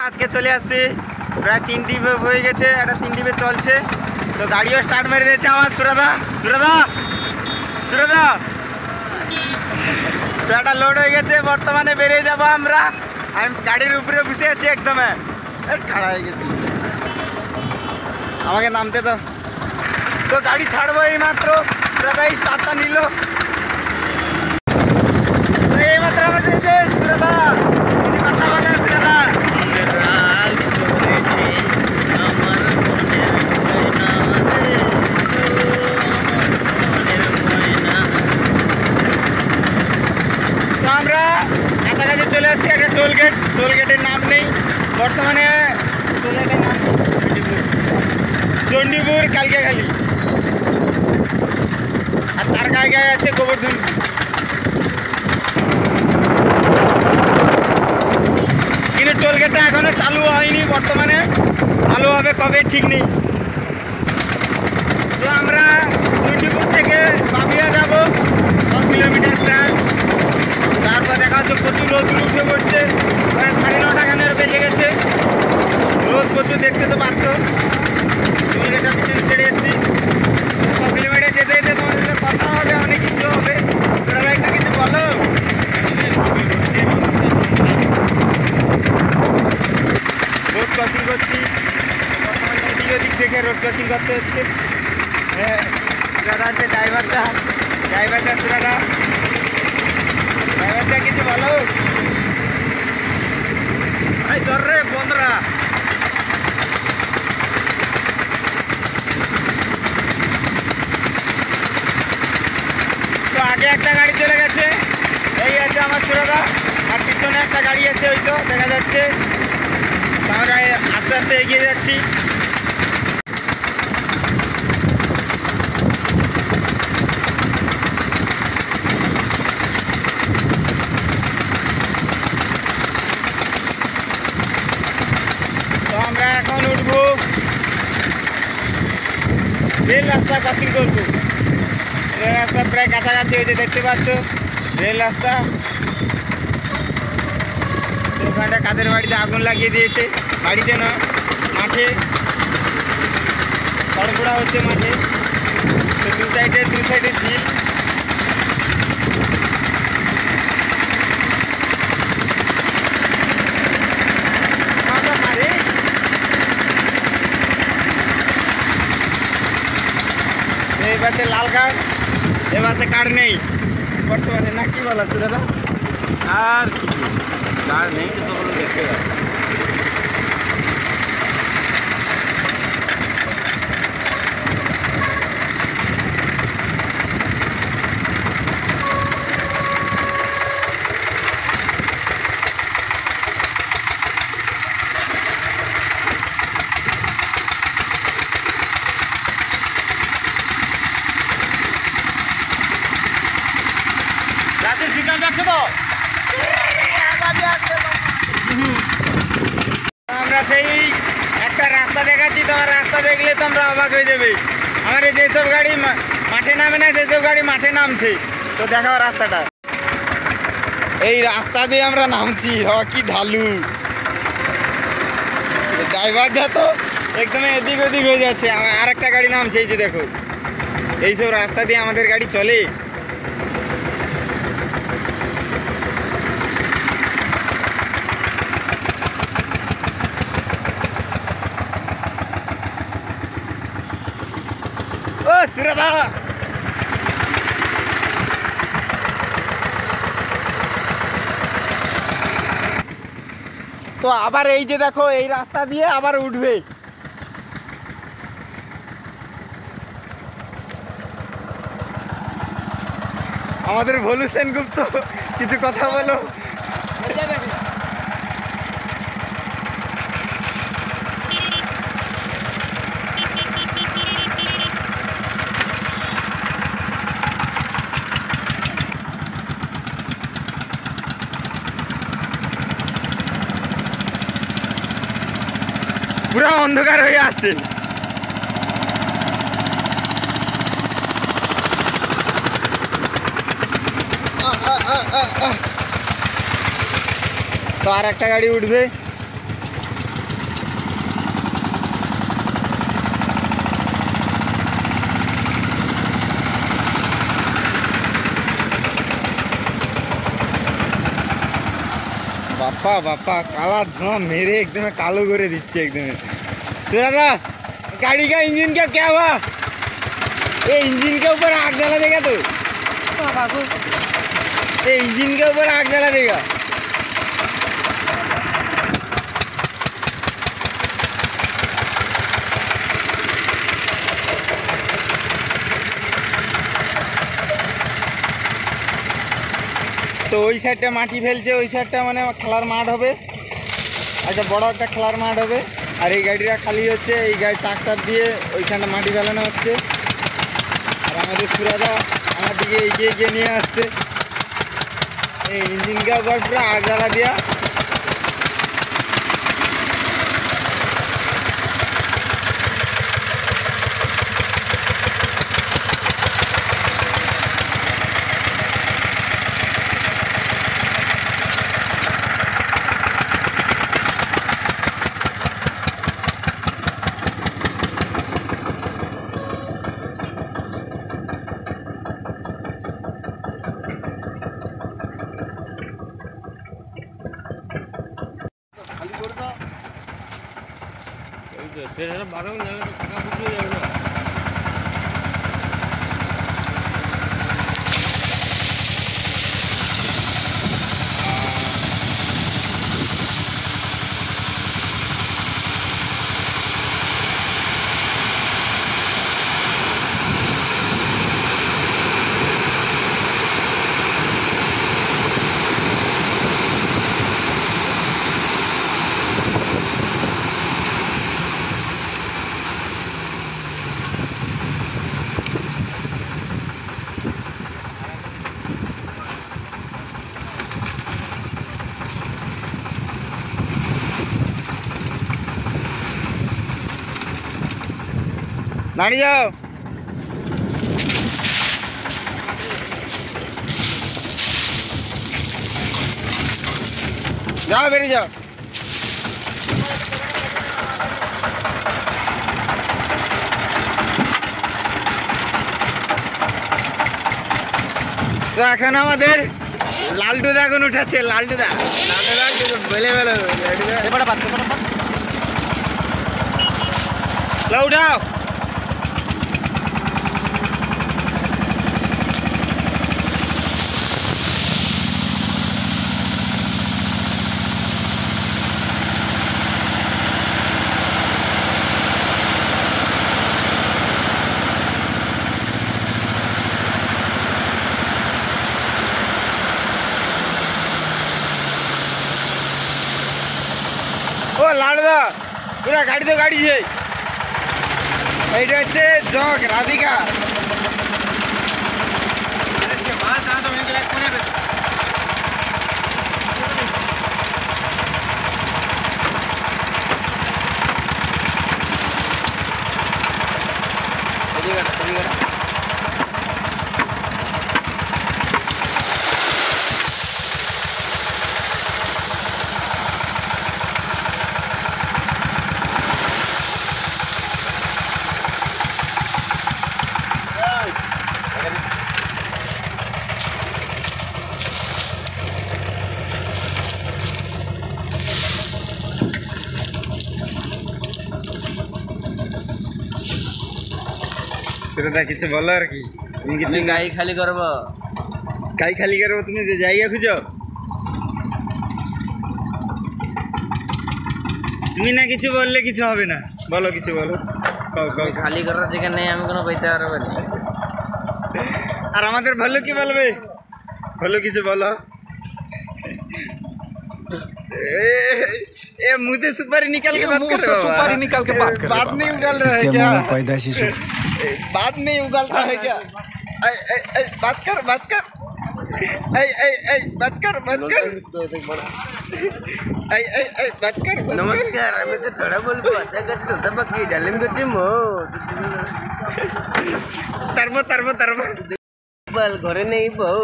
আজকে চলে আসছি প্রায় 3 ডিপ হয়ে গেছে, একটা 3 ডিপে চলছে। তো গাড়িও স্টার্ট মেরে দিয়েছে আমার সুরাদা। তো একটা লোড হয়ে গেছে, বর্তমানে বেরিয়ে যাবো আমরা। আমি গাড়ির উপরে বসে আছি, একদম খাড়া হয়ে গেছি, আমাকে নামতে দাও। তো গাড়ি ছাড়বো এই মাত্র, সুরাদাই স্টার্টটা নিল। এই মাত্র আমাদের সুরাদা কথা বলে সুরাদা। তো আমরা কাছাকাছি চলে আসছি একটা টোলগেটের নাম নেই বর্তমানে, টোলগেটের নাম চণ্ডীপুর কালকেখালি, আর তার গায়ে আছে গোবর্ধন। কিন্তু টোলগেটটা এখনো চালু হয়নি বর্তমানে, চালু হবে কবে ঠিক নেই। তো আমরা চণ্ডীপুর থেকে বাবিয়া যাব 10 কিলোমিটার প্রায়। তারপর দেখা হচ্ছে প্রচুর রোদ উঠে পড়ছে, প্রায় 9:30 বেজে গেছে। রোদ প্রচুর দেখতে তো পাচ্ছ। টোলগেটটা পিছনে ছেড়ে এসেছি, 100 কিলোমিটার যেতে যেতে তোমাদের সাথে কথা হবে, অনেক কিছু হবে। তোরা একটা কিছু বলো। রোড ক্রসিং করছি বর্তমানে, এদিক ওদিক দেখে রোড ক্রসিং করতে হচ্ছে। হ্যাঁ, দাদা আছে ড্রাইভারটা সুরাদা। ড্রাইভারটা কিছু বলো। ভাই চল রে বন্ধুরা। তো আগে একটা গাড়ি চলে গেছে, এই আছে আমার সুরাদা, আর পিছনে একটা গাড়ি আছে, ওই তো দেখা যাচ্ছে। আমরা আস্তে আস্তে এগিয়ে যাচ্ছি। তো আমরা এখন উঠবো, রেল রাস্তা ক্রসিং করবো। রেল রাস্তা প্রায় কাছাকাছি হয়েছে, দেখতে পাচ্ছ রেল রাস্তা। ওখানটা কাদের বাড়িতে আগুন লাগিয়ে দিয়েছে, বাড়িতে না মাঠে, খড়পোড়া হচ্ছে মাঠে। তো দু সাইডে ঝিল। এই পাশে লাল কার্ড, এ পাশে কার্ড নেই বর্তমানে, না কি বলা আছে দাদা? আর কার্ড নেই তো সকলে দেখতে পাবে। আমরা সেই একটা রাস্তা দেখাচ্ছি, তোমার রাস্তা দেখলে তোমরা অবাক হয়ে যাবে। আমাদের যেসব গাড়ি মাঠে নামে না, সেসব গাড়ি মাঠে নামছে। তো দেখাও রাস্তাটা, এই রাস্তা দিয়ে আমরা নামছি। কি ঢালু, ড্রাইভারটা তো একদম এদিক ওদিক হয়ে যাচ্ছে। আর একটা গাড়ি নামছে, এই যে দেখো, এইসব রাস্তা দিয়ে আমাদের গাড়ি চলে। ও সুরাদা, তো আবার এই যে দেখো, এই রাস্তা দিয়ে আবার উঠবে। আমাদের ভোলু সেনগুপ্ত, কিছু কথা বলো। পুরো অন্ধকার হয়ে আসছে। तो আর একটা গাড়ি উঠবে। बापा बापा काला धुआं मेरे एकदम कालो करे दिच्छे एकदम। सुरादा गाड़ी का इंजन क्या हुआ? ये इंजन के ऊपर आग जला देगा तो बाबू, ये इंजन के ऊपर आग जला देगा। तो ওই সাইডটা মাটি ফেলছে, ওই সাইডটা মানে খেলার মাঠ হবে। আচ্ছা বড় একটা খেলার মাঠ হবে। আর এই গাড়িটা খালি হচ্ছে, এই গাড়ি ট্রাক্টর দিয়ে ওইখানটা মাটি ফেলানো হচ্ছে। আর আমাদের সুরাদা আমার দিকে এগিয়ে নিয়ে আসছে। এই ইঞ্জিনকে একবার পুরো আগ জ্বালা দেওয়া। बारह तो थका बुझे जाए ना। দাঁড়িয়ে যাও, যাও বেরিয়ে যাও। তো এখন আমাদের লালটুদা এখন উঠাচ্ছে। লালটুদা বলে উঠাও। ও লালদা পুরা গাড়ি তো গাড়ি যে এইটা হচ্ছে জগ রাধিকা। সেটা কিছু বলো আর কি। তুমি কিছু গাড়ি খালি করবো, গাড়ি খালি করবো, তুমি যে জায়গা খুঁজো। তুমি না কিছু বললে কিছু হবে না, বলো কিছু বলো। খালি করার যেখানে নেই আমি কোনো বইতে পারবো না। আর আমাদের ভালো কি বলবে, ভালো কিছু বলো। ए मुंह से सुपारी निकाल के बात कर रहे हो? सुपारी निकाल के बात नहीं उगल रहा है क्या? पैदाइशी बात नहीं उगलता है क्या? बात कर बात कर, बात कर बात कर, बात कर। नमस्कार, আমি তো ছড়া বলবো। আচ্ছা গতি তো তবকি ডালিম গছি মো তারবো তারবো তারবো বল ঘরে নেই বউ।